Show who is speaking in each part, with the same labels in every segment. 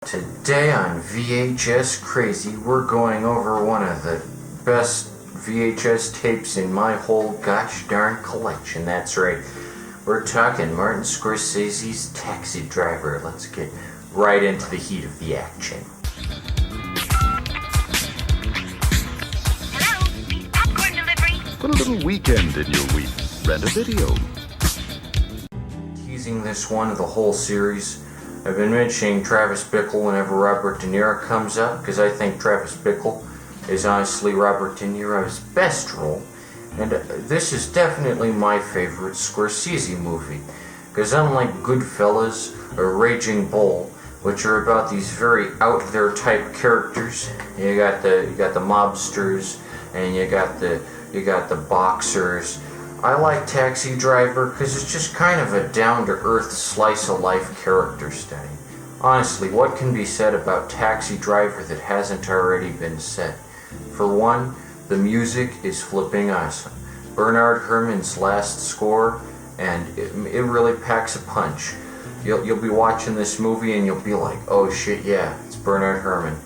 Speaker 1: Today on VHS Crazy, we're going over one of the best VHS tapes in my whole gosh darn collection. That's right, we're talking Martin Scorsese's Taxi Driver. Let's get right into the heat of the action.
Speaker 2: Hello, popcorn delivery.
Speaker 3: Put a little weekend in your week. Rent a video.
Speaker 1: Teasing this one of the whole series. I've been mentioning Travis Bickle whenever Robert De Niro comes up, because I think Travis Bickle is honestly Robert De Niro's best role, and this is definitely my favorite Scorsese movie, because unlike Goodfellas or Raging Bull, which are about these very out there type characters, you got the mobsters and you got the boxers. I like Taxi Driver because it's just kind of a down-to-earth slice-of-life character study. Honestly, what can be said about Taxi Driver that hasn't already been said? For one, the music is flipping awesome. Bernard Herrmann's last score, and it really packs a punch. You'll be watching this movie and you'll be like, oh shit, yeah, it's Bernard Herrmann.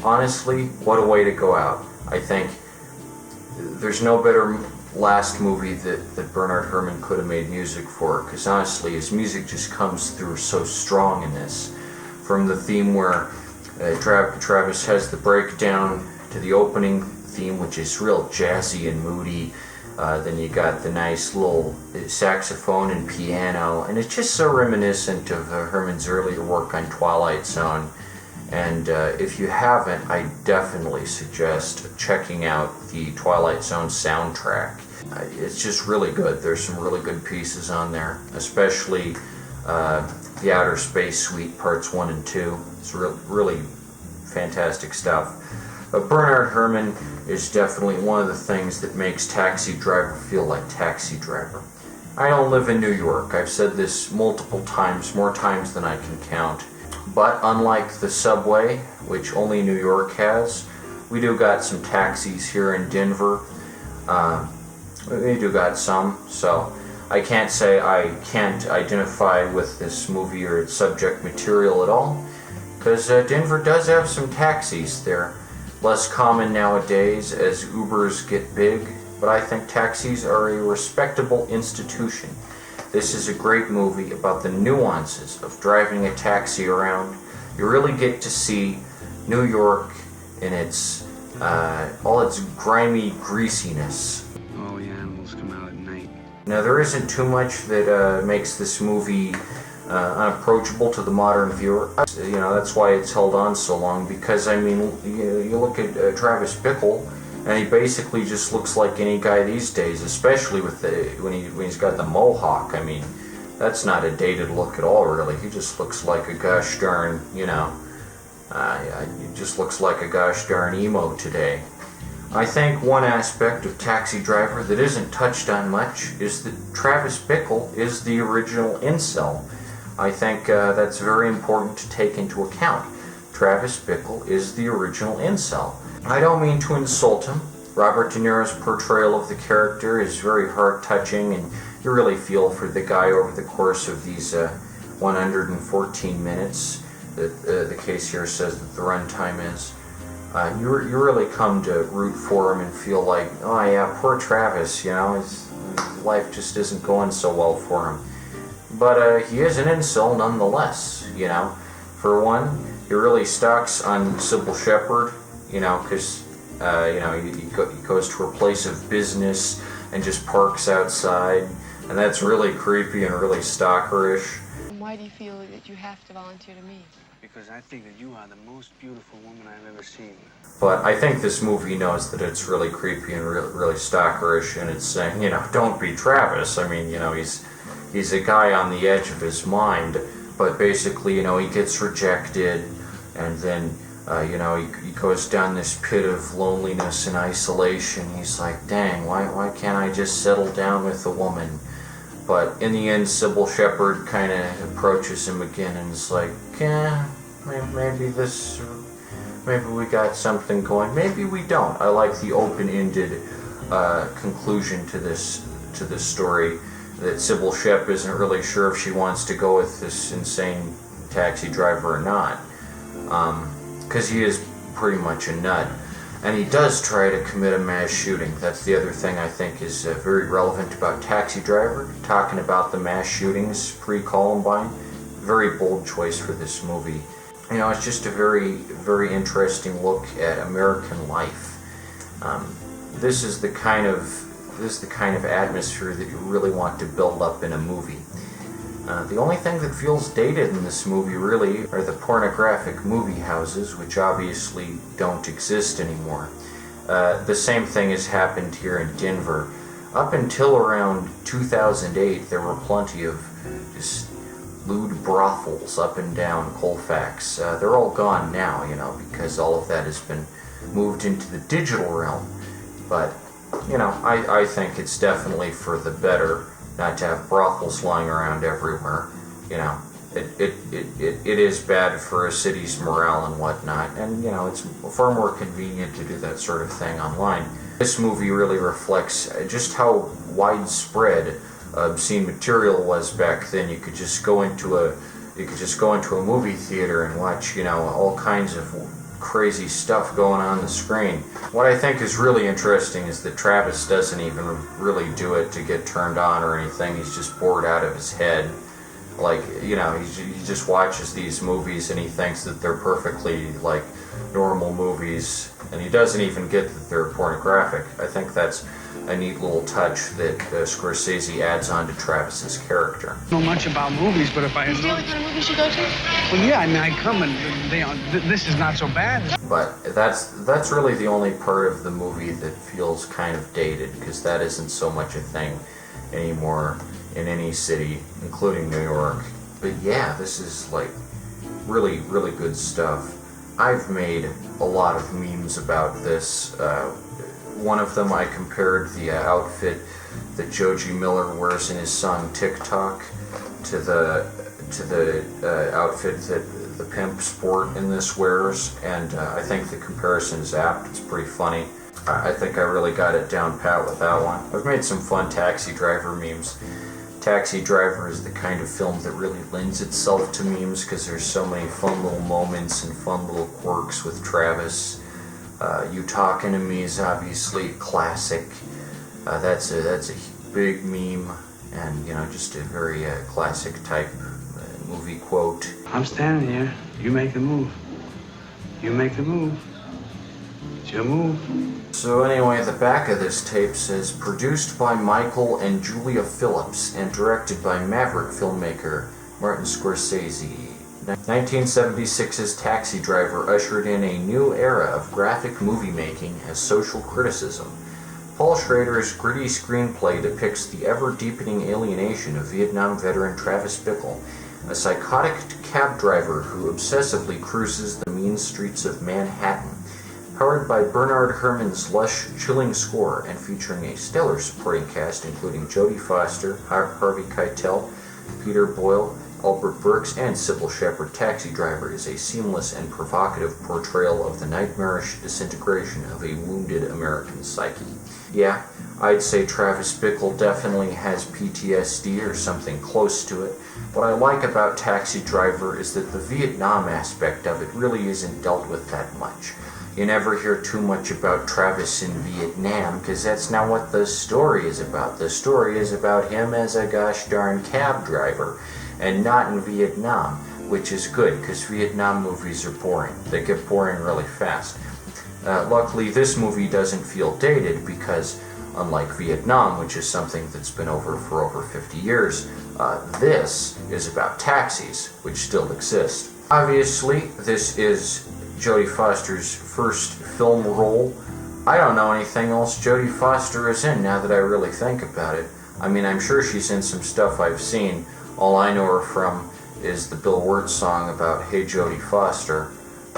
Speaker 1: Honestly, what a way to go out. I think there's no better last movie that Bernard Herrmann could have made music for, because honestly his music just comes through so strong in this. From the theme where Travis has the breakdown to the opening theme, which is real jazzy and moody. Then you got the nice little saxophone and piano, and it's just so reminiscent of Herrmann's earlier work on Twilight Zone. And if you haven't, I definitely suggest checking out the Twilight Zone soundtrack. It's just really good. There's some really good pieces on there, especially the Outer Space Suite Parts 1 and 2. It's really fantastic stuff. But Bernard Herrmann is definitely one of the things that makes Taxi Driver feel like Taxi Driver. I don't live in New York. I've said this multiple times, more times than I can count. But unlike the subway, which only New York has, we do got some taxis here in Denver. We do got some, so I can't say I can't identify with this movie or its subject material at all, because Denver does have some taxis. They're less common nowadays as Ubers get big, but I think taxis are a respectable institution. This is a great movie about the nuances of driving a taxi around. You really get to see New York in its all its grimy greasiness.
Speaker 4: All the animals come out at night.
Speaker 1: Now there isn't too much that makes this movie unapproachable to the modern viewer. You know, that's why it's held on so long, because I mean, you look at Travis Bickle, and he basically just looks like any guy these days, especially with when he's got the mohawk. I mean, that's not a dated look at all, really. He just looks like a gosh darn, he just looks like a gosh darn emo today. I think one aspect of Taxi Driver that isn't touched on much is that Travis Bickle is the original incel. I think that's very important to take into account. Travis Bickle is the original incel. I don't mean to insult him. Robert De Niro's portrayal of the character is very heart-touching, and you really feel for the guy over the course of these 114 minutes that the case here says that the runtime is. You really come to root for him and feel like, oh yeah, poor Travis, his life just isn't going so well for him. But he is an incel nonetheless, For one, he really stalks on Sybil Shepherd, because he goes to her place of business and just parks outside, and that's really creepy and really stalkerish.
Speaker 5: Why do you feel that you have to volunteer to me?
Speaker 4: Because I think that you are the most beautiful woman I've ever seen.
Speaker 1: But I think this movie knows that it's really creepy and really stalkerish, and it's saying, don't be Travis. I mean, he's a guy on the edge of his mind, but basically, he gets rejected, and then he goes down this pit of loneliness and isolation. He's like, dang, why can't I just settle down with a woman? But in the end, Sybil Shepherd kind of approaches him again and is like, maybe we got something going. Maybe we don't. I like the open-ended conclusion to this story. that Sybil Shepp isn't really sure if she wants to go with this insane taxi driver or not, because he is pretty much a nut. And he does try to commit a mass shooting. That's the other thing I think is very relevant about Taxi Driver, talking about the mass shootings pre-Columbine. Very bold choice for this movie. You know, it's just a very, very interesting look at American life. This is the kind of atmosphere that you really want to build up in a movie. The only thing that feels dated in this movie really are the pornographic movie houses, which obviously don't exist anymore. The same thing has happened here in Denver. Up until around 2008, there were plenty of just lewd brothels up and down Colfax. They're all gone now, you know, because all of that has been moved into the digital realm. But, you know, I think it's definitely for the better not to have brothels lying around everywhere. You know, it is bad for a city's morale and whatnot, and, you know, it's far more convenient to do that sort of thing online. This movie really reflects just how widespread obscene material was back then. You could just go into a movie theater and watch, you know, all kinds of crazy stuff going on the screen. What I think is really interesting is that Travis doesn't even really do it to get turned on or anything. He's just bored out of his head. Like, you know, he just watches these movies and he thinks that they're perfectly, like, normal movies, and he doesn't even get that they're pornographic. I think that's a neat little touch that Scorsese adds on to Travis's character.
Speaker 4: I don't know much about movies, but if I...
Speaker 5: Is the only kind of movies you go to?
Speaker 4: Well, yeah, I mean, I come and this is not so bad.
Speaker 1: But that's really the only part of the movie that feels kind of dated, because that isn't so much a thing anymore in any city, including New York. But yeah, this is like really, really good stuff. I've made a lot of memes about this. One of them, I compared the outfit that Joji Miller wears in his song TikTok to the outfit that the pimp sport in this wears, and I think the comparison is apt. It's pretty funny. I think I really got it down pat with that one. I've made some fun Taxi Driver memes. Taxi Driver is the kind of film that really lends itself to memes because there's so many fun little moments and fun little quirks with Travis. You Talking to Me is obviously classic. That's a big meme, and, you know, just a very classic type movie quote.
Speaker 4: I'm standing here. You make the move. You make the move. It's your move.
Speaker 1: So anyway, the back of this tape says, produced by Michael and Julia Phillips and directed by maverick filmmaker Martin Scorsese. 1976's Taxi Driver ushered in a new era of graphic movie making as social criticism. Paul Schrader's gritty screenplay depicts the ever-deepening alienation of Vietnam veteran Travis Bickle, a psychotic cab driver who obsessively cruises the mean streets of Manhattan. Powered by Bernard Herrmann's lush, chilling score and featuring a stellar supporting cast including Jodie Foster, Harvey Keitel, Peter Boyle, Albert Brooks, and Sybil Shepherd, Taxi Driver is a seamless and provocative portrayal of the nightmarish disintegration of a wounded American psyche. Yeah, I'd say Travis Bickle definitely has PTSD or something close to it. What I like about Taxi Driver is that the Vietnam aspect of it really isn't dealt with that much. You never hear too much about Travis in Vietnam, because that's not what the story is about. The story is about him as a gosh darn cab driver, and not in Vietnam, which is good, because Vietnam movies are boring. They get boring really fast. Luckily, this movie doesn't feel dated, because unlike Vietnam, which is something that's been over for over 50 years, this is about taxis, which still exist. Obviously, this is Jodie Foster's first film role. I don't know anything else Jodie Foster is in, now that I really think about it. I mean, I'm sure she's in some stuff I've seen. All I know her from is the Bill Wirtz song about Hey Jodie Foster.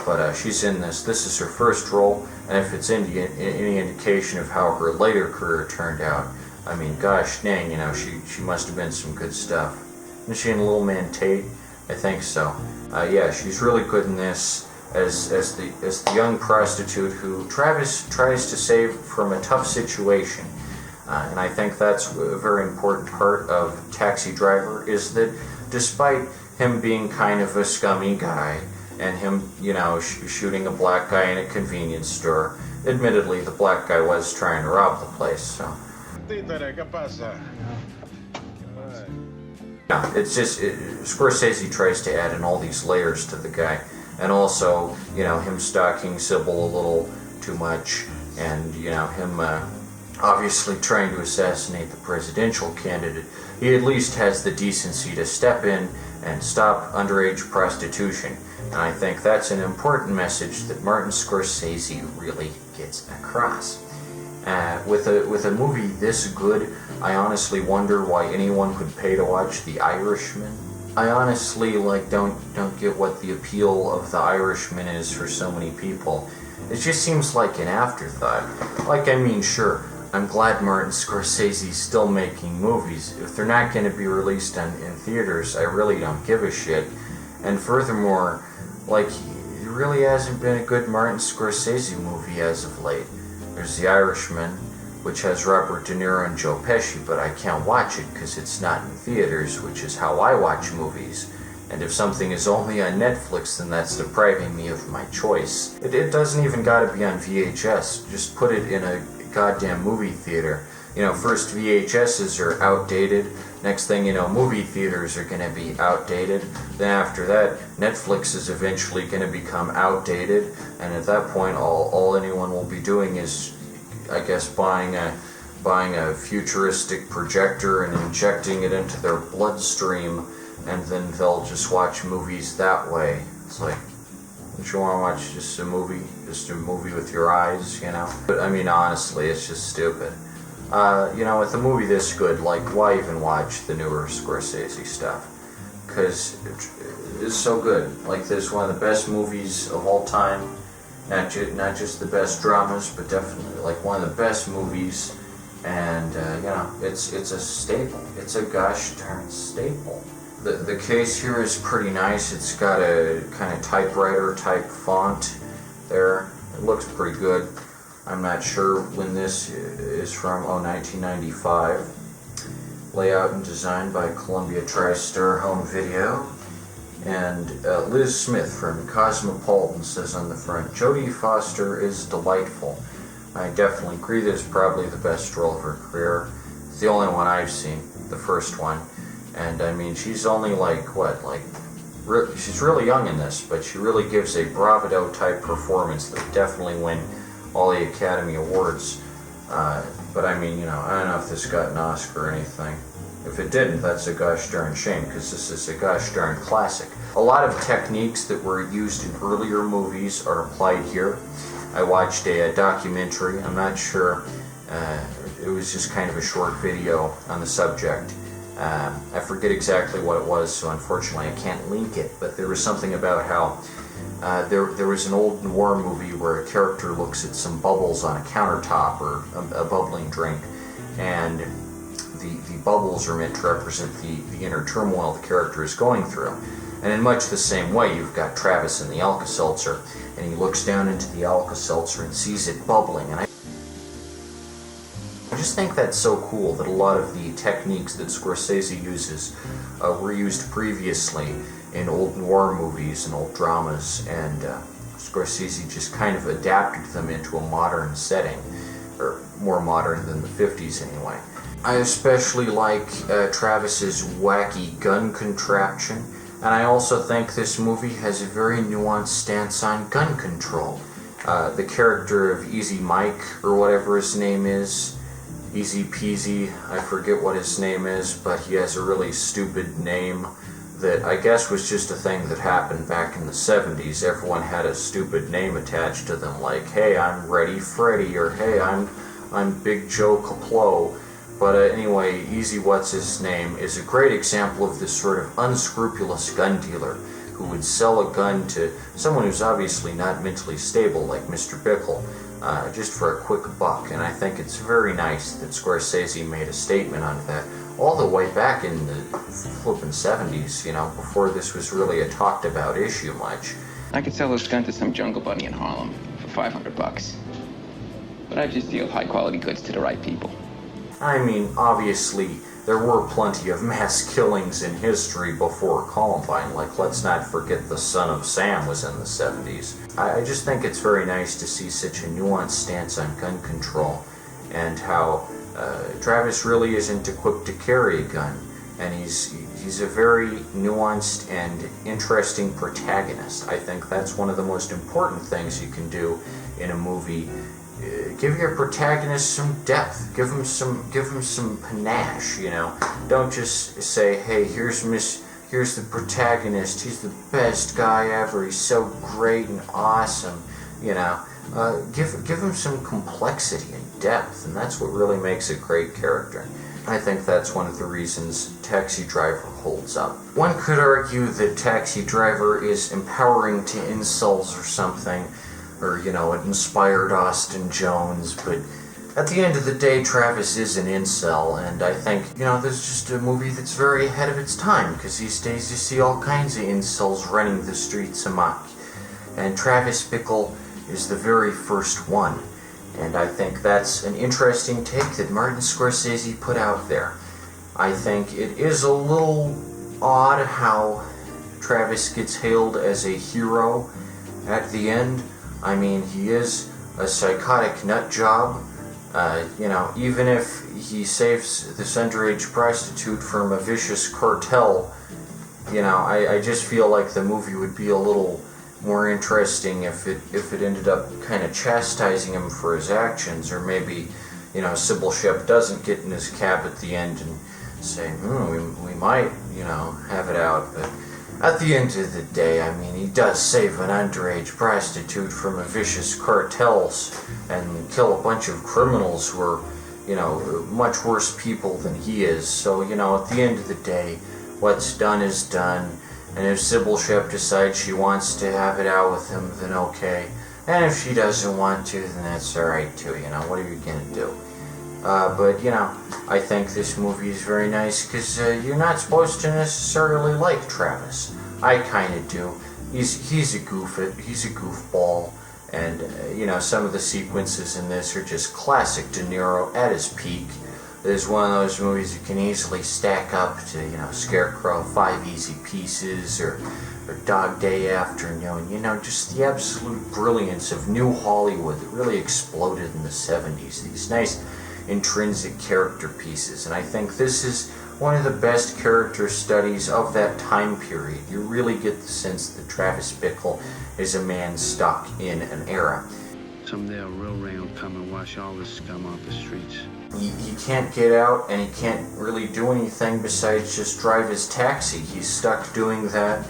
Speaker 1: But she's in this. This is her first role, and if it's any indication of how her later career turned out, I mean, gosh dang, you know, she must have been some good stuff. Isn't she in Little Man Tate? I think so. Yeah, she's really good in this as the young prostitute who Travis tries to save from a tough situation. And I think that's a very important part of Taxi Driver, is that despite him being kind of a scummy guy, and him, you know, shooting a black guy in a convenience store, admittedly, the black guy was trying to rob the place, so.
Speaker 6: Títere, ¿qué pasa?
Speaker 1: Yeah, it's just, Scorsese tries to add in all these layers to the guy. And also, you know, him stalking Sybil a little too much, and, you know, him obviously trying to assassinate the presidential candidate. He at least has the decency to step in and stop underage prostitution. And I think that's an important message that Martin Scorsese really gets across. With a movie this good, I honestly wonder why anyone would pay to watch The Irishman. I honestly don't get what the appeal of The Irishman is for so many people. It just seems like an afterthought. Like, I mean, sure, I'm glad Martin Scorsese's still making movies. If they're not going to be released in theaters, I really don't give a shit. And furthermore, like, it really hasn't been a good Martin Scorsese movie as of late. There's The Irishman, which has Robert De Niro and Joe Pesci, but I can't watch it because it's not in theaters, which is how I watch movies. And if something is only on Netflix, then that's depriving me of my choice. It doesn't even gotta be on VHS. Just put it in a goddamn movie theater. You know, first VHSs are outdated. Next thing you know, movie theaters are gonna be outdated. Then after that, Netflix is eventually gonna become outdated. And at that point, all anyone will be doing is, I guess, buying a futuristic projector and injecting it into their bloodstream, and then they'll just watch movies that way. It's like, don't you want to watch just a movie with your eyes, you know? But I mean, honestly, it's just stupid. You know, with a movie this good, like, why even watch the newer Scorsese stuff? Because it's so good. Like, this is one of the best movies of all time. Not just the best dramas, but definitely like one of the best movies. And you know, it's a staple. It's a gosh darn staple. The case here is pretty nice. It's got a kind of typewriter type font there. It looks pretty good. I'm not sure when this is from. Oh, 1995. Layout and design by Columbia TriStar Home Video. And Liz Smith from Cosmopolitan says on the front, Jodie Foster is delightful. I definitely agree that it's probably the best role of her career. It's the only one I've seen, the first one. And I mean, she's only she's really young in this, but she really gives a bravado type performance that would definitely win all the Academy Awards. But I mean, you know, I don't know if this got an Oscar or anything. If it didn't, that's a gosh darn shame, because this is a gosh darn classic. A lot of techniques that were used in earlier movies are applied here. I watched a documentary, I'm not sure, it was just kind of a short video on the subject. I forget exactly what it was, so unfortunately I can't link it, but there was something about how there was an old noir movie where a character looks at some bubbles on a countertop, or a bubbling drink, and the bubbles are meant to represent the inner turmoil the character is going through. And in much the same way, you've got Travis in the Alka-Seltzer, and he looks down into the Alka-Seltzer and sees it bubbling. And I just think that's so cool that a lot of the techniques that Scorsese uses were used previously in old noir movies and old dramas, and Scorsese just kind of adapted them into a modern setting, or more modern than the 50s anyway. I especially like Travis's wacky gun contraption, and I also think this movie has a very nuanced stance on gun control. The character of Easy Mike, or whatever his name is, Easy Peasy, I forget what his name is, but he has a really stupid name that I guess was just a thing that happened back in the 70s. Everyone had a stupid name attached to them, like, hey, I'm Ready Freddy, or hey, I'm Big Joe Kaplo. But anyway, Easy What's-His-Name is a great example of this sort of unscrupulous gun dealer who would sell a gun to someone who's obviously not mentally stable, like Mr. Bickle, just for a quick buck. And I think it's very nice that Scorsese made a statement on that all the way back in the flippin' 70s, you know, before this was really a talked about issue much.
Speaker 7: I could sell this gun to some jungle bunny in Harlem for $500. But I just deal high quality goods to the right people.
Speaker 1: I mean, obviously, there were plenty of mass killings in history before Columbine. Like, let's not forget the Son of Sam was in the 70s. I just think it's very nice to see such a nuanced stance on gun control, and how Travis really isn't equipped to carry a gun, and he's a very nuanced and interesting protagonist. I think that's one of the most important things you can do in a movie. Give your protagonist some depth. Give him some panache. You know, don't just say, "Hey, here's the protagonist. He's the best guy ever. He's so great and awesome." You know, give him some complexity and depth, and that's what really makes a great character. I think that's one of the reasons Taxi Driver holds up. One could argue that Taxi Driver is empowering to incels or something, or, you know, it inspired Austin Jones, but at the end of the day, Travis is an incel, and I think, you know, this is just a movie that's very ahead of its time, because these days you see all kinds of incels running the streets amok, and Travis Bickle is the very first one. And I think that's an interesting take that Martin Scorsese put out there. I think it is a little odd how Travis gets hailed as a hero at the end. I mean, he is a psychotic nut job. You know, even if he saves this underage prostitute from a vicious cartel, you know, I just feel like the movie would be a little more interesting if it ended up kind of chastising him for his actions, or maybe, you know, Sybil Shepp doesn't get in his cab at the end and say, we might, you know, have it out. But at the end of the day, I mean, he does save an underage prostitute from a vicious cartels and kill a bunch of criminals who are, you know, much worse people than he is. So, you know, at the end of the day, what's done is done. And if Sybil Shepp decides she wants to have it out with him, then okay. And if she doesn't want to, then that's alright too, you know, what are you gonna do? But, you know, I think this movie is very nice, because you're not supposed to necessarily like Travis. I kind of do. He's a goofball, and, you know, some of the sequences in this are just classic De Niro at his peak. It's one of those movies you can easily stack up to, you know, Scarecrow, 5 Easy Pieces, or Dog Day Afternoon. You know, just the absolute brilliance of New Hollywood that really exploded in the 70s. These nice intrinsic character pieces. And I think this is one of the best character studies of that time period. You really get the sense that Travis Bickle is a man stuck in an era.
Speaker 4: Someday a real rain will come and wash all this scum off the streets.
Speaker 1: He can't get out, and he can't really do anything besides just drive his taxi. He's stuck doing that,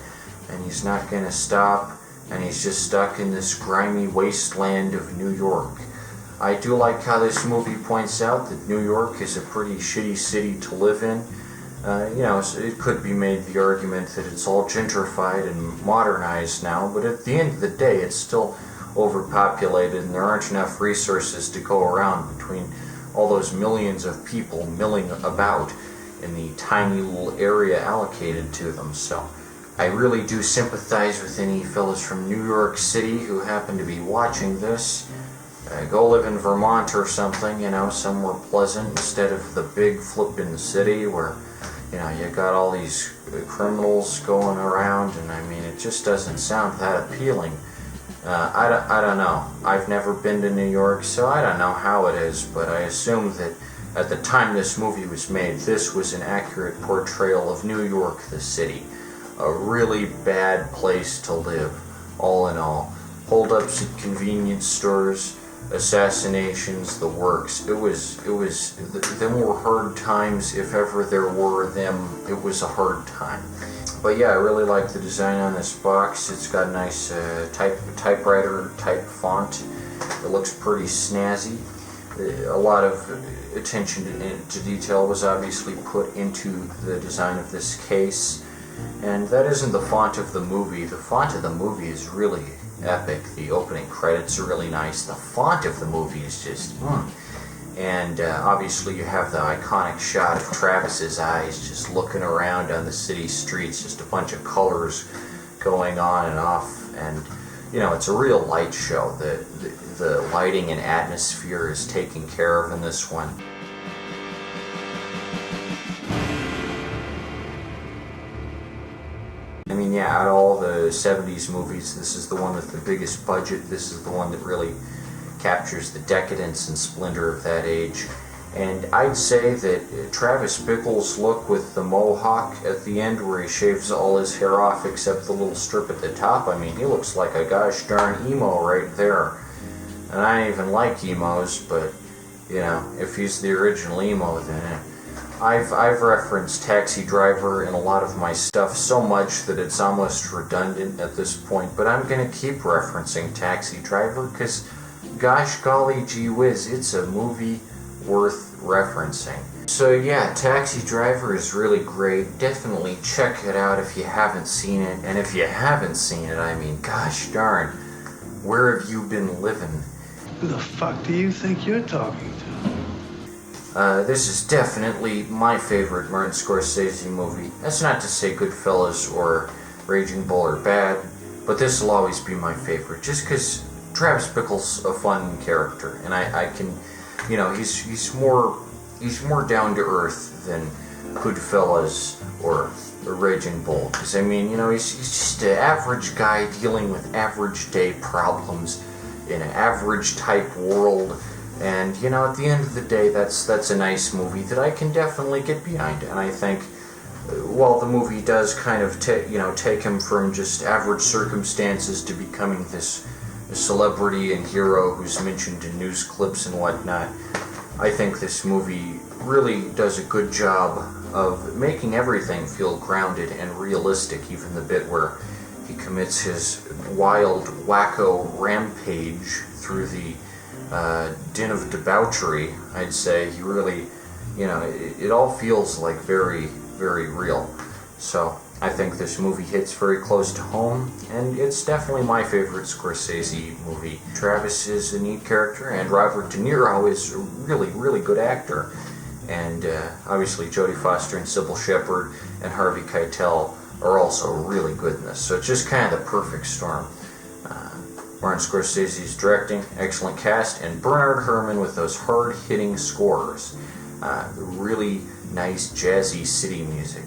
Speaker 1: and he's not going to stop, and he's just stuck in this grimy wasteland of New York. I do like how this movie points out that New York is a pretty shitty city to live in. You know, it could be made the argument that it's all gentrified and modernized now, but at the end of the day, it's still overpopulated, and there aren't enough resources to go around between all those millions of people milling about in the tiny little area allocated to them. So I really do sympathize with any fellas from New York City who happen to be watching this. Go live in Vermont or something, you know, somewhere pleasant, instead of the big flippin' city where, you know, you got all these criminals going around, and I mean, it just doesn't sound that appealing. I don't know. I've never been to New York, so I don't know how it is, but I assume that at the time this movie was made, this was an accurate portrayal of New York, the city. A really bad place to live, all in all. Holdups at convenience stores, assassinations, the works. Them were hard times, if ever there were them. It was a hard time. But yeah, I really like the design on this box. It's got a nice typewriter type font. It looks pretty snazzy. A lot of attention to detail was obviously put into the design of this case. And that isn't the font of the movie. The font of the movie is really epic. The opening credits are really nice. The font of the movie is just... And obviously you have the iconic shot of Travis's eyes just looking around on the city streets, just a bunch of colors going on and off, and you know, it's a real light show. The lighting and atmosphere is taken care of in this one. yeah, out of all the 70s movies, this is the one with the biggest budget. This is the one that really captures the decadence and splendor of that age. And I'd say that Travis Bickle's look with the mohawk at the end where he shaves all his hair off except the little strip at the top, I mean, he looks like a gosh darn emo right there. And I don't even like emos, but, you know, if he's the original emo, then I've referenced Taxi Driver in a lot of my stuff so much that it's almost redundant at this point, but I'm going to keep referencing Taxi Driver because, gosh golly gee whiz, it's a movie worth referencing. So yeah, Taxi Driver is really great. Definitely check it out if you haven't seen it. And if you haven't seen it, I mean, gosh darn, where have you been living?
Speaker 4: Who the fuck do you think you're talking to?
Speaker 1: This is definitely my favorite Martin Scorsese movie. That's not to say Goodfellas or Raging Bull are bad, but this will always be my favorite, just because Travis Bickle's a fun character, and I can, you know, he's more down to earth than Goodfellas or Raging Bull. Because I mean, you know, he's just an average guy dealing with average day problems in an average type world. And you know, at the end of the day, that's a nice movie that I can definitely get behind. And I think, while the movie does kind of take him from just average circumstances to becoming this celebrity and hero who's mentioned in news clips and whatnot, I think this movie really does a good job of making everything feel grounded and realistic, even the bit where he commits his wild, wacko rampage through the den of debauchery. I'd say he really, you know, it all feels like very, very real. So I think this movie hits very close to home, and it's definitely my favorite Scorsese movie. Travis is a neat character, and Robert De Niro is a really, really good actor. And obviously Jodie Foster and Sybil Shepherd and Harvey Keitel are also really good in this. So it's just kind of the perfect storm. Martin Scorsese's directing, excellent cast, and Bernard Herrmann with those hard-hitting scores. Really nice jazzy city music.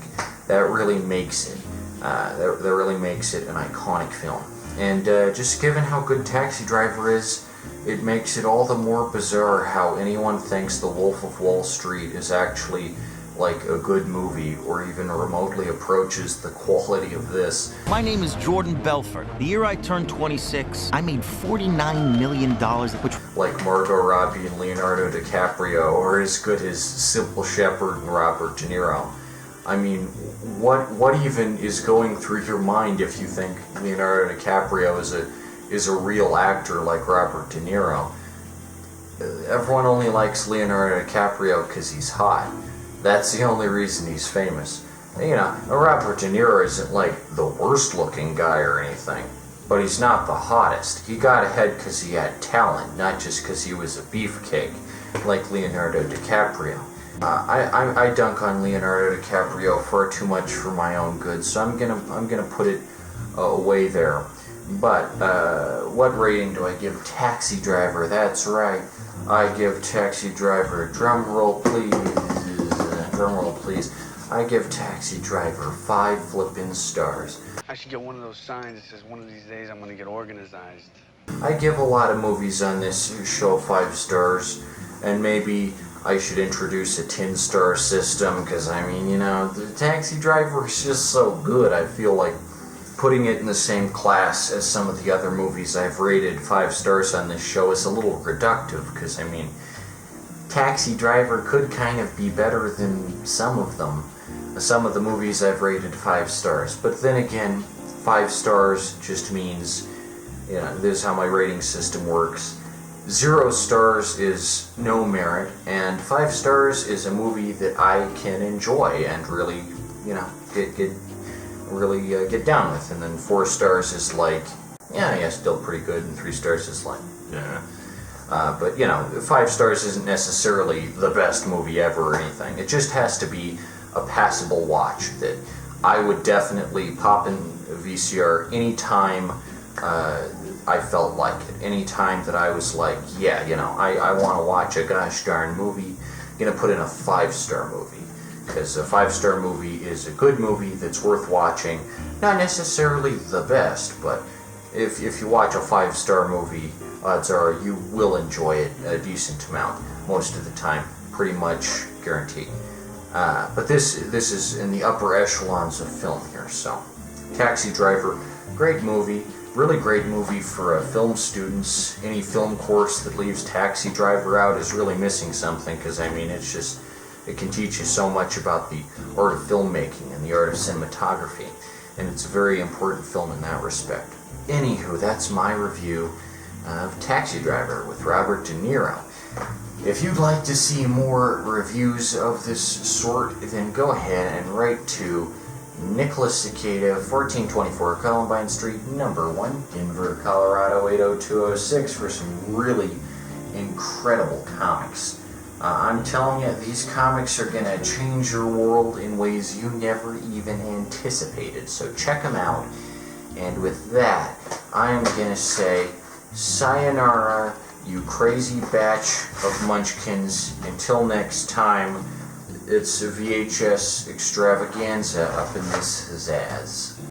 Speaker 1: That really makes it. That really makes it an iconic film. And just given how good Taxi Driver is, it makes it all the more bizarre how anyone thinks The Wolf of Wall Street is actually like a good movie or even remotely approaches the quality of this.
Speaker 8: My name is Jordan Belfort. The year I turned 26, I made $49 million, which...
Speaker 1: Like Margot Robbie and Leonardo DiCaprio, or as good as Sybil Shepherd and Robert De Niro. I mean, what even is going through your mind if you think Leonardo DiCaprio is a real actor like Robert De Niro? Everyone only likes Leonardo DiCaprio because he's hot. That's the only reason he's famous. You know, Robert De Niro isn't like the worst looking guy or anything, but he's not the hottest. He got ahead because he had talent, not just because he was a beefcake like Leonardo DiCaprio. I dunk on Leonardo DiCaprio far too much for my own good, so I'm gonna put it away there. But what rating do I give Taxi Driver? That's right, I give Taxi Driver, drum roll please. Drum roll, please. I give Taxi Driver 5 flippin' stars.
Speaker 4: I should get one of those signs that says one of these days I'm gonna get organized.
Speaker 1: I give a lot of movies on this show 5 stars, and maybe I should introduce a 10-star system, because I mean, you know, the Taxi Driver is just so good. I feel like putting it in the same class as some of the other movies I've rated 5 stars on this show is a little reductive, because I mean, Taxi Driver could kind of be better than some of them. Some of the movies I've rated 5 stars. But then again, 5 stars just means, you know, this is how my rating system works. 0 stars is no merit, and 5 stars is a movie that I can enjoy and really, you know, get down with. And then 4 stars is like, yeah, still pretty good, and 3 stars is like, yeah. But, you know, 5 stars isn't necessarily the best movie ever or anything. It just has to be a passable watch that I would definitely pop in a VCR anytime I felt like it. Anytime that I was like, yeah, you know, I want to watch a gosh darn movie, I'm going to put in a 5-star movie. because a 5-star movie is a good movie that's worth watching. Not necessarily the best, but if you watch a 5-star movie, odds are you will enjoy it a decent amount most of the time, pretty much guaranteed. But this is in the upper echelons of film here. So, Taxi Driver, great movie, really great movie for film students. Any film course that leaves Taxi Driver out is really missing something, because I mean, it can teach you so much about the art of filmmaking and the art of cinematography, and it's a very important film in that respect. Anywho, that's my review of Taxi Driver with Robert De Niro. If you'd like to see more reviews of this sort, then go ahead and write to Nicholas Cicada, 1424 Columbine Street, number 1, Denver, Colorado 80206, for some really incredible comics. I'm telling you, these comics are going to change your world in ways you never even anticipated, so check them out. And with that, I am going to say, sayonara, you crazy batch of munchkins. Until next time, it's a VHS extravaganza up in this pizzazz.